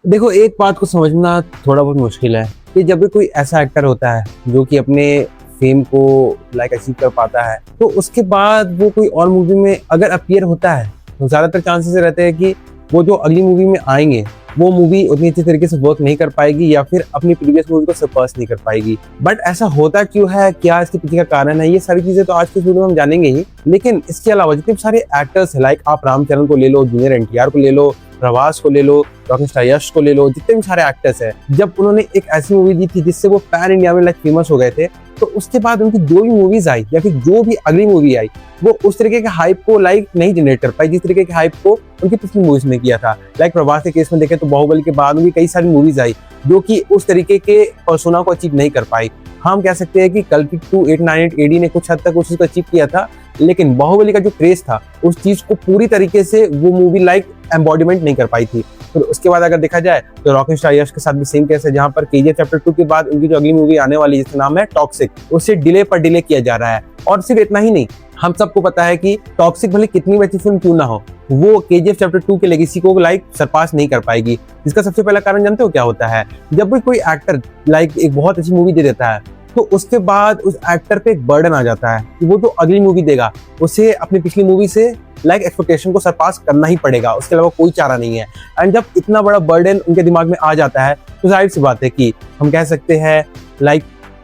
देखो, एक बात को समझना थोड़ा बहुत मुश्किल है कि जब भी कोई ऐसा एक्टर होता है जो कि अपने फेम को अचीव कर पाता है, तो उसके बाद वो कोई और मूवी में अगर अपीयर होता है तो ज़्यादातर चांसेस रहते हैं कि वो जो अगली मूवी में आएंगे वो मूवी उतनी अच्छी तरीके से वर्क नहीं कर पाएगी या फिर अपनी प्रीवियस मूवी को सरपास नहीं कर पाएगी। बट ऐसा होता क्यों है, क्या इसके पीछे का कारण है, ये सारी चीजें तो आज की वीडियो में हम जानेंगे ही। लेकिन इसके अलावा जितने सारे एक्टर्स हैं, लाइक आप रामचरण को ले लो, जूनियर एनटीआर को ले लो, प्रभास को ले लो, रॉकिंग यश को ले लो, जितने भी सारे एक्टर्स हैं, जब उन्होंने एक ऐसी मूवी दी थी जिससे वो पैन इंडिया में फेमस हो गए थे, तो उसके बाद उनकी जो भी मूवीज आई या फिर जो भी अगली मूवी आई वो उस तरीके के हाइप को नहीं जनरेट कर पाई जिस तरीके के हाइप को उनकी पिछली मूवीज ने किया था। प्रभास के केस में देखें तो बाहुबली के बाद उनकी कई सारी मूवीज आई जो कि उस तरीके के पर्सोना को अचीव नहीं कर पाई। हम कह सकते हैं कि कल्कि 2898 एडी ने कुछ हद तक उस चीज को अचीव किया था, लेकिन बाहुबली का जो क्रेज था उस चीज को पूरी तरीके से वो मूवी एम्बॉडीमेंट नहीं कर पाई थी। फिर उसके बाद अगर देखा जाए तो रॉकिंग स्टार यश के साथ भी सेम केस है, जहां पर केजीएफ चैप्टर 2 के बाद उनकी जो अगली मूवी आने वाली है जिसका नाम है टॉक्सिक, उससे डिले पर डिले किया जा रहा है। और सिर्फ इतना ही नहीं, हम सबको पता है कि टॉक्सिक भले कितनी भी अच्छी फिल्म क्यों ना हो, वो केजीएफ चैप्टर 2 के लेगेसी को सरपास नहीं कर पाएगी। जिसका सबसे पहला कारण जानते हो क्या होता है? जब भी कोई एक्टर एक बहुत अच्छी मूवी दे देता है तो उसके बाद उस एक्टर पे एक बर्डन आ जाता है कि वो जो अगली मूवी देगा उसे अपनी पिछली मूवी से एक्सपेक्टेशन को सरपास करना ही पड़ेगा, उसके अलावा कोई चारा नहीं है। एंड जब इतना बड़ा बर्डन उनके दिमाग में आ जाता है तो जाहिर सी बात है कि हम कह सकते हैं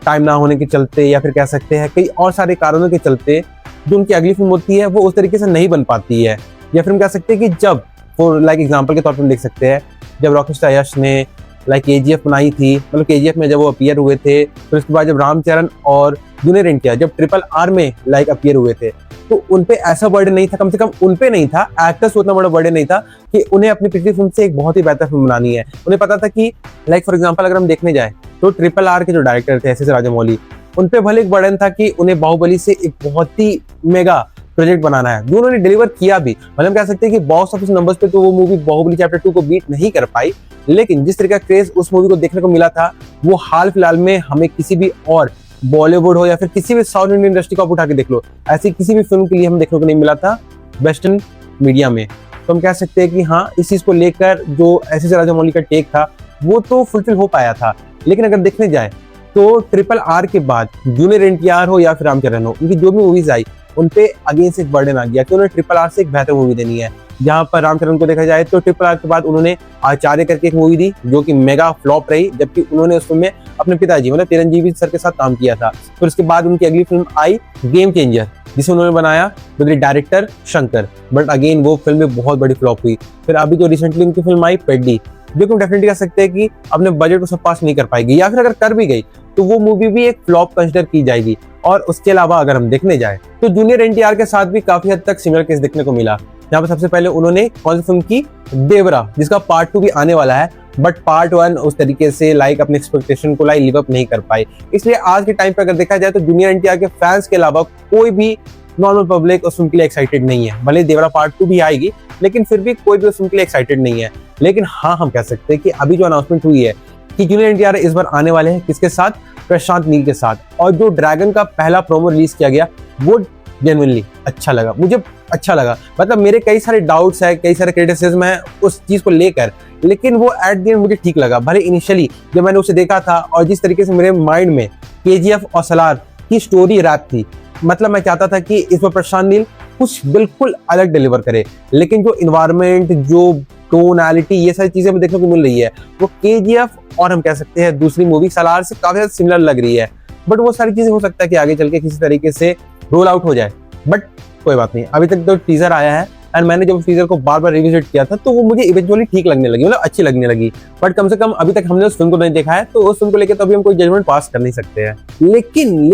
टाइम ना होने के चलते या फिर कह सकते हैं कई और सारे कारणों के चलते जो उनकी अगली फिल्म होती है वो उस तरीके से नहीं बन पाती है। या फिर हम कह सकते हैं कि जब फॉर एग्जाम्पल के तौर पर हम देख सकते हैं, जब रॉकिंग स्टार यश ने केजीएफ बनाई थी, केजीएफ में जब वो अपीयर हुए थे, फिर उसके बाद जब रामचरण और जूनियर एनटीआर जब RRR में अपीयर हुए थे, तो उनपे ऐसा बर्डन नहीं था, कम से कम उनपे नहीं था, एक्टर्स को उतना बड़ा बर्डन नहीं था कि उन्हें अपनी पिछली फिल्म से एक बहुत ही बेहतर फिल्म बनानी है। उन्हें पता था कि फॉर एग्जाम्पल अगर हम देखने जाए तो RRR के जो डायरेक्टर थे एस राजामौली, उनपे भले एक बर्डन था कि उन्हें बाहुबली से एक बहुत ही मेगा प्रोजेक्ट बनाना है, जो उन्होंने डिलीवर किया भी। मतलब कह सकते हैं कि बॉक्स ऑफिस नंबर्स पे तो वो मूवी बाहुबली चैप्टर 2 को बीट नहीं कर पाई, लेकिन जिस तरीके का क्रेज उस मूवी को देखने को मिला था वो हाल फिलहाल में हमें किसी भी और बॉलीवुड हो या फिर किसी भी साउथ इंडियन इंडस्ट्री को आप उठा के देख लो, ऐसी किसी भी फिल्म के लिए हमें देखने को नहीं मिला था वेस्टर्न मीडिया में। तो हम कह सकते हैं कि हाँ, इस चीज को लेकर जो एस राजामौली का टेक था वो तो फुलफिल हो पाया था। लेकिन अगर देखने जाए तो RRR के बाद जूनियर एनटीआर हो या फिर रामचरण हो, उनकी जो भी मूवीज आई उनपे अगेन से एक बर्डन आ गया कि उन्होंने RRR से एक बेहतर मूवी देनी है। जहां पर रामचरण को देखा जाए तो RRR के बाद उन्होंने आचार्य करके एक मूवी दी जो कि मेगा फ्लॉप रही, जबकि उन्होंने उस फिल्म में अपने पिताजी चिरंजीवी सर के साथ काम किया था। फिर उसके बाद उनकी अगली फिल्म आई गेम चेंजर, जिसे उन्होंने बनाया with director Shankar, but again वो फिल्म में बहुत बड़ी फ्लॉप हुई। फिर अभी जो रिसेंटली उनकी फिल्म आई पेड्डी, जो कि हम डेफिनेटली कह सकते हैं कि अपने बजट को सरपास नहीं कर पाएगी, या फिर अगर कर भी गई तो वो मूवी भी एक फ्लॉप कंसिडर की जाएगी। और उसके अलावा अगर हम देखने जाए तो जूनियर एनटीआर के साथ भी काफी हद तक सिमिलर केस देखने को मिला। यहाँ पर सबसे पहले उन्होंने कौन सी फिल्म की? देवरा, जिसका पार्ट 2 भी आने वाला है, बट पार्ट 1 उस तरीके से अपने एक्सपेक्टेशन को लिव अप नहीं कर पाई। इसलिए आज के टाइम पे अगर देखा जाए तो जूनियर एनटीआर के फैंस के अलावा कोई भी नॉर्मल पब्लिक उस फिल्म के लिए एक्साइटेड नहीं है। भले देवरा पार्ट 2 भी आएगी, लेकिन फिर भी कोई भी उस फिल्म के लिए एक्साइटेड नहीं है। लेकिन हाँ, हम कह सकते हैं कि अभी जो अनाउंसमेंट हुई है कि जूनियर एनटीआर इस बार आने वाले हैं, किसके साथ? प्रशांत नील के साथ। और जो ड्रैगन का पहला प्रोमो रिलीज किया गया वो जेन्युइनली अच्छा लगा, मुझे अच्छा लगा। मेरे कई सारे डाउट्स है, कई सारे क्रिटिसिज्म है उस चीज को लेकर, लेकिन वो एट द एंड मुझे ठीक लगा। भले इनिशियली जब मैंने उसे देखा था और जिस तरीके से मेरे माइंड में केजीएफ और सलार की स्टोरी रैप थी, मैं चाहता था कि इस बार प्रशांत नील कुछ बिल्कुल अलग डिलीवर करे, लेकिन जो इन्वायरमेंट, जो टोनैलिटी, ये सारी चीजें हमें देखने को मिल रही है वो केजीएफ और हम कह सकते हैं दूसरी मूवी सलार से काफी ज्यादा सिमिलर लग रही है। बट वो सारी चीजें हो सकता है कि आगे चल के किसी तरीके से रोल आउट हो जाए, बट कोई बात नहीं। अभी तक तो टीजर आया है एंड मैंने जब टीजर को बार बार रिविजिट किया था तो वो मुझे इवेंचुअली ठीक लगने लगी, अच्छी लगने लगी। बट कम से कम अभी तक हमने उस फिल्म को नहीं देखा है, तो उस फिल्म को लेकर तो अभी हम कोई जजमेंट पास कर नहीं सकते हैं। लेकिन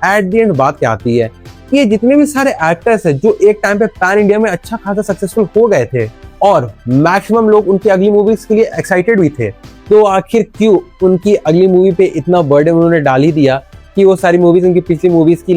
एट द एंड बात क्या आती है कि ये जितने भी सारे एक्टर्स हैं जो एक टाइम पे पैन इंडिया में अच्छा खासा सक्सेसफुल हो गए थे और मैक्सिमम लोग उनकी अगली मूवीज के लिए एक्साइटेड भी थे, तो आखिर क्यों उनकी अगली मूवी पे इतना बर्डन उन्होंने डाल ही दिया कि वो सारी मूवीज उनकी पिछली मूवीज की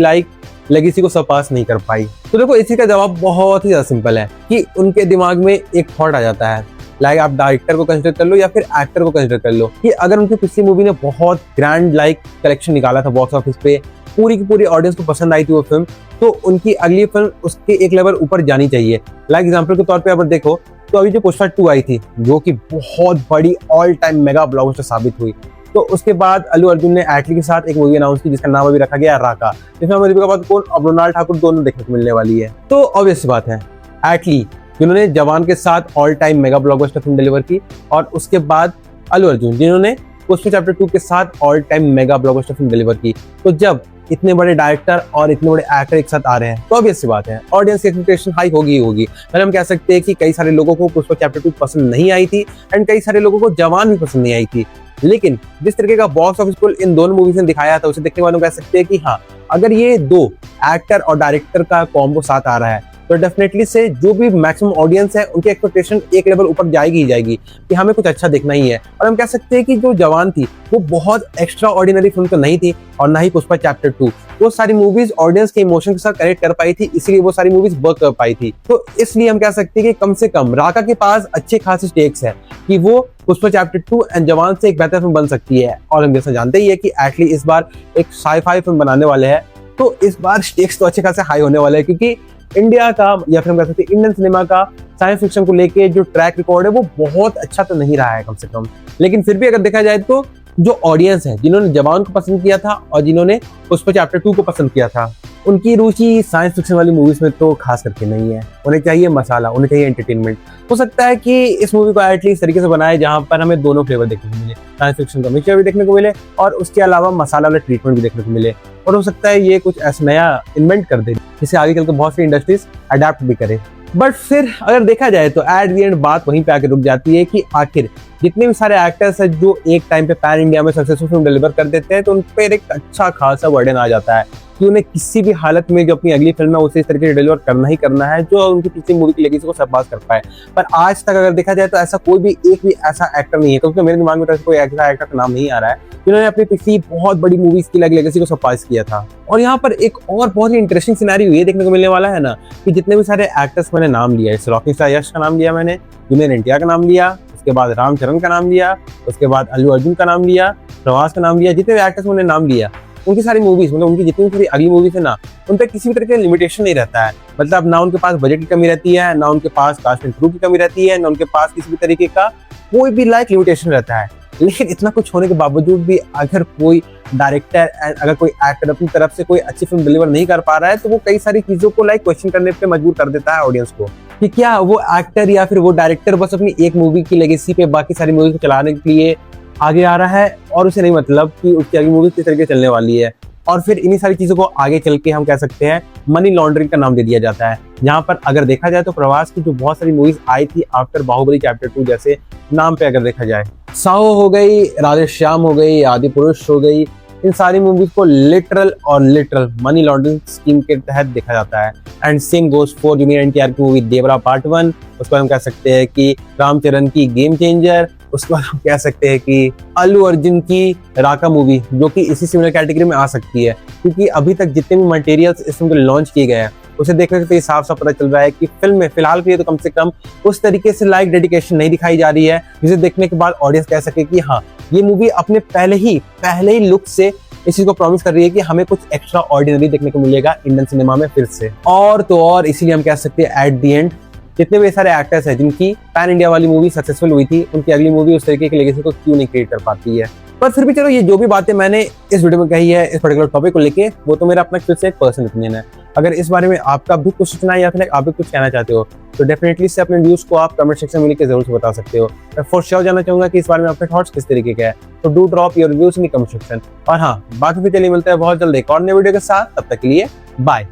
लेगेसी को सरपास नहीं कर पाई? तो देखो, इसी का जवाब बहुत ही ज्यादा सिंपल है कि उनके दिमाग में एक थॉट आ जाता है, आप डायरेक्टर को कंसिडर कर लो या फिर एक्टर को कंसिडर कर लो, कि अगर उनकी पिछली मूवी ने बहुत ग्रैंड कलेक्शन निकाला था बॉक्स ऑफिस पे, पूरी की पूरी ऑडियंस को पसंद आई थी वो फिल्म, तो उनकी अगली फिल्म उसके एक लेवल ऊपर जानी चाहिए। एग्जाम्पल के तौर पे अगर देखो तो अभी जो पुष्पा 2 आई थी, जो कि बहुत बड़ी ऑल टाइम मेगा ब्लॉकबस्टर साबित हुई, तो उसके बाद अल्लू अर्जुन ने एटली के साथ एक मूवी अनाउंस की जिसका नाम अभी रखा गया राका, जिसमें हमें दीपिका पादुकोण और मृणाल ठाकुर दोनों देखने को मिलने वाली है। तो ऑब्वियस बात है, एटली जिन्होंने जवान के साथ all time mega blockbuster film deliver की, और उसके बाद अल्लू अर्जुन जिन्होंने पुष्पा चैप्टर 2 के साथ all time mega blockbuster film deliver की। तो जब इतने बड़े डायरेक्टर और इतने बड़े एक्टर एक साथ आ रहे हैं तो ऑब्वियस सी बात है ऑडियंस की एक्सपेक्टेशन हाई होगी ही होगी। पहले हम कह सकते हैं कि कई सारे लोगों को पुष्पा चैप्टर 2 पसंद नहीं आई थी एंड कई सारे लोगों को जवान भी पसंद नहीं आई थी, लेकिन जिस तरीके का बॉक्स ऑफिस पुल इन दोनों मूवीज ने दिखाया था उसे देखने वालों कह सकते हैं कि हाँ, अगर ये दो एक्टर और डायरेक्टर का कॉम्बो साथ आ रहा है तो डेफिनेटली से जो भी मैक्सिमम ऑडियंस है उनकी एक्सपेक्टेशन एक लेवल ऊपर जाएगी ही जाएगी कि हमें कुछ अच्छा देखना ही है। और हम कह सकते हैं कि जो जवान थी वो बहुत एक्स्ट्रा ऑर्डिनरी फिल्म तो नहीं थी, और ना ही पुष्पा चैप्टर 2 वो सारी मूवीज ऑडियंस के इमोशन के साथ कनेक्ट कर पाई थी, इसलिए वो सारी मूवीज वर्क कर पाई थी। तो इसलिए हम कह सकते हैं कि कम से कम राका के पास अच्छे खासे स्टेक्स है कि वो पुष्पा चैप्टर 2 एंड जवान से एक बेहतर फिल्म बन सकती है। और हम जैसा जानते ही है कि एटली इस बार एक साई-फाई फिल्म बनाने वाले हैं, तो इस बार स्टेक्स तो अच्छे खासे हाई होने वाले हैं, क्योंकि इंडिया का या फिर हम कह सकते हैं इंडियन सिनेमा का साइंस फिक्शन को लेके जो ट्रैक रिकॉर्ड है वो बहुत अच्छा तो नहीं रहा है कम से कम। लेकिन फिर भी अगर देखा जाए तो जो ऑडियंस है जिन्होंने जवान को पसंद किया था और जिन्होंने पुष्पा चैप्टर 2 को पसंद किया था, उनकी रुचि साइंस फिक्शन वाली मूवीज में तो खास करके नहीं है। उन्हें चाहिए मसाला, उन्हें चाहिए एंटरटेनमेंट। हो सकता है कि इस मूवी को एटलीस्ट तरीके से बनाए जहां पर हमें दोनों फ्लेवर देखने को मिले, साइंस फिक्शन का मिक्सचर भी देखने को मिले और उसके अलावा मसाला वाला ट्रीटमेंट भी देखने को मिले। और हो सकता है ये कुछ ऐसा नया इन्वेंट कर दे जिसे आगे चलकर बहुत सी इंडस्ट्रीज अडेप्ट भी करे। बट फिर अगर देखा जाए तो एट दी एंड बात वहीं पे आके रुक जाती है कि आखिर जितने भी सारे एक्टर्स हैं जो एक टाइम पे पैन इंडिया में सक्सेसफुल फिल्म डिलीवर कर देते हैं तो उन पर एक अच्छा खासा वर्डन आ जाता है कि उन्हें किसी भी हालत में जो अपनी अगली फिल्म है उसे इस तरीके से डिलीवर करना ही करना है जो उनकी पिछली मूवी की लेगेसी को सरपास कर पाए। पर आज तक अगर देखा जाए तो ऐसा कोई भी एक भी ऐसा एक्टर नहीं है, क्योंकि मेरे दिमाग में तो कोई ऐसा एक्टर का नाम नहीं आ रहा है जिन्होंने अपनी पिछली बहुत बड़ी मूवीज की लेगेसी को सरपास किया था। और यहाँ पर एक और बहुत ही इंटरेस्टिंग सिनेरियो ये देखने को मिलने वाला है ना कि जितने भी सारे एक्टर्स मैंने नाम लिया, इस रॉकिंग स्टार यश का नाम लिया मैंने, जूनियर एनटीआर का नाम लिया, उसके बाद रामचरण का नाम लिया, उसके बाद अल्लू अर्जुन का नाम लिया, प्रभास का नाम लिया, जितने भी एक्टर्स मैंने नाम लिया उनकी सारी मूवीज मतलब उनकी जितनी सारी अगली मूवीज है ना उन पर किसी भी तरह का लिमिटेशन नहीं रहता है। मतलब ना उनके पास बजट की कमी रहती है, ना उनके पास कास्ट एंड क्रू की कमी रहती है, ना उनके पास किसी भी तरीके का कोई भी लिमिटेशन रहता है। लेकिन इतना कुछ होने के बावजूद भी अगर कोई डायरेक्टर एंड अगर कोई एक्टर अपनी तरफ से कोई अच्छी फिल्म डिलीवर नहीं कर पा रहा है तो वो कई सारी चीजों को क्वेश्चन करने पे मजबूर कर देता है ऑडियंस को कि क्या वो एक्टर या फिर वो डायरेक्टर बस अपनी एक मूवी की लेगेसी पे बाकी सारी मूवी को चलाने के लिए आगे आ रहा है और उसे नहीं मतलब कि उसकी अगली मूवी किस तरीके से चलने वाली है। और फिर इन्हीं सारी चीजों को आगे चल के हम कह सकते हैं मनी लॉन्ड्रिंग का नाम दे दिया जाता है। जहां पर अगर देखा जाए तो प्रभास की जो बहुत सारी मूवीज आई थी आफ्टर बाहुबली चैप्टर 2 जैसे नाम पे अगर देखा जाए, साहो हो गई, राधेश्याम हो गई, आदि पुरुष हो गई, इन सारी मूवीज को लिटरल मनी लॉन्ड्रिंग स्कीम के तहत देखा जाता है। And same goes for junior NTR की मूवी देवरा पार्ट 1, उसको हम कह सकते हैं कि रामचरण की गेम चेंजर, उसके बाद हम कह सकते हैं कि अल्लू अर्जुन की राका मूवी जो कि इसी सिमिलर कैटेगरी में आ सकती है, क्योंकि अभी तक जितने भी मटेरियल्स इस फिल्म को लॉन्च किए गए हैं उसे देखने से साफ साफ पता चल रहा है कि फिल्म में फिलहाल के लिए तो कम से कम उस तरीके से डेडिकेशन नहीं दिखाई जा रही है जिसे देखने के बाद ऑडियंस कह सके कि हाँ ये मूवी अपने पहले ही लुक से इस चीज को प्रॉमिस कर रही है कि हमें कुछ एक्स्ट्रा ऑर्डिनरी देखने को मिलेगा इंडियन सिनेमा में फिर से। और तो और इसीलिए हम कह सकते हैं एट दी एंड जितने भी सारे एक्टर्स हैं जिनकी पैन इंडिया वाली मूवी सक्सेसफुल हुई थी उनकी अगली मूवी उस तरीके की लेगेसी को क्यों नहीं क्रिएट कर पाती है। पर फिर भी चलो ये जो भी बातें मैंने इस वीडियो में कही है इस पर्टिकुलर टॉपिक को लेके वो तो मेरा अपना खुद से एक पर्सनल ओपिनियन है। अगर इस बारे में आपका भी कुछ सोचना है या फिर आप भी कुछ कहना चाहते हो तो डेफिनेटली से अपने व्यूज को आप कमेंट सेक्शन में लिख के जरूर से बता सकते हो। मैं फॉर श्योर जानना चाहूंगा कि इस बारे में आपके थॉट्स किस तरीके के हैं, तो do drop your views in the comment section. और हाँ बाकी फिर चलिए मिलते हैं बहुत जल्द एक और नए वीडियो के साथ, तब तक के लिए बाय।